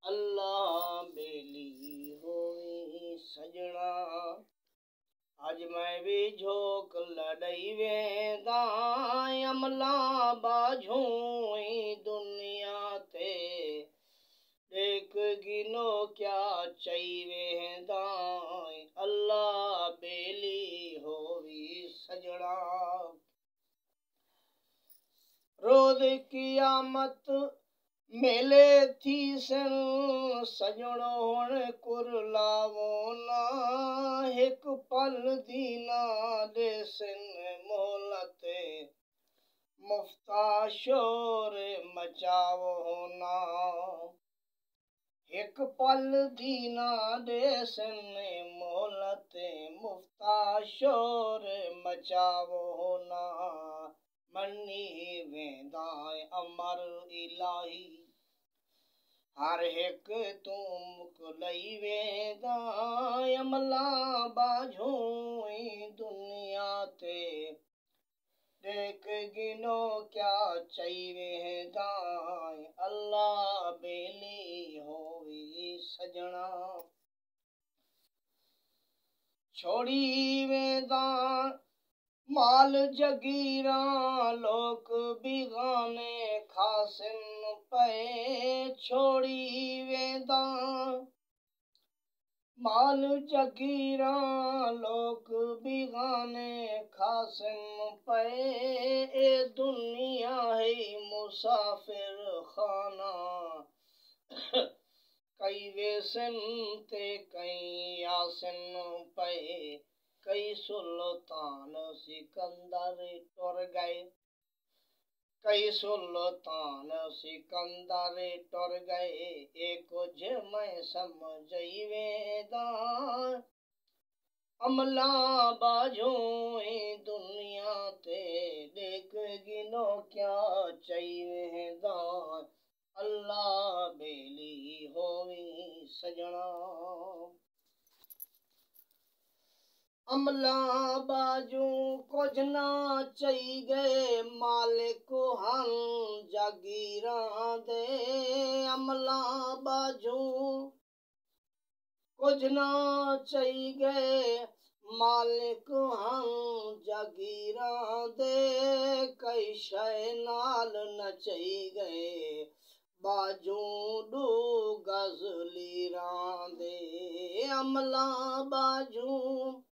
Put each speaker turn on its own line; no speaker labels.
अल्लाह बेली होवी सजना, आज मैं भी झोक लड़ई वेंदा, अमला बाझूई दुनिया ते, देख गिनो क्या चई वेंदा, अल्लाह बेली होवी सजना। रोज कियामत मेले थी सन, सजणो हुण कुरलावो ना, हिक पल दीना देसन मोहलत, मुफ्ता शोर मचावो ना, हिक पल दीना देसन मोहलत, मुफ्ता शोर मचावो ना, मनी वेंदा अमर इलाही, हर हिक तूं मुकलई वेंदा, अमला बाझूई दुनिया ते, देख गिनो क्या चई वेंदा, अल्लाह बेली होवी सजना। छोड़ी वेंदा माल जगीरा, लोक बिगाने खासिन पे, छोड़ी वेंदा माल जगीरा, लोक बिगाने खासिन पे, ए दुनिया है मुसाफिर खाना, कई वेसन ते कई आसन पे, कई सुल्तान सिकंदर टुर गए, कई सुल्तान सिकंदर टुर गए, एक कुछ मैं समझई वेंदा, अमला बाझूई दुनिया ते, देख गिनो क्या चई वेंदा, अल्लाह बेली होवी सजना। अमला बाजू कुछ ना चई गए, मालिक हम जागीरा दे, अमला बाजू कुछ ना चई गए, मालिक हम जागीरा दे, कई शय नाल न चई गए, बाजू डू गज़ लीरा दे, अमला बाजू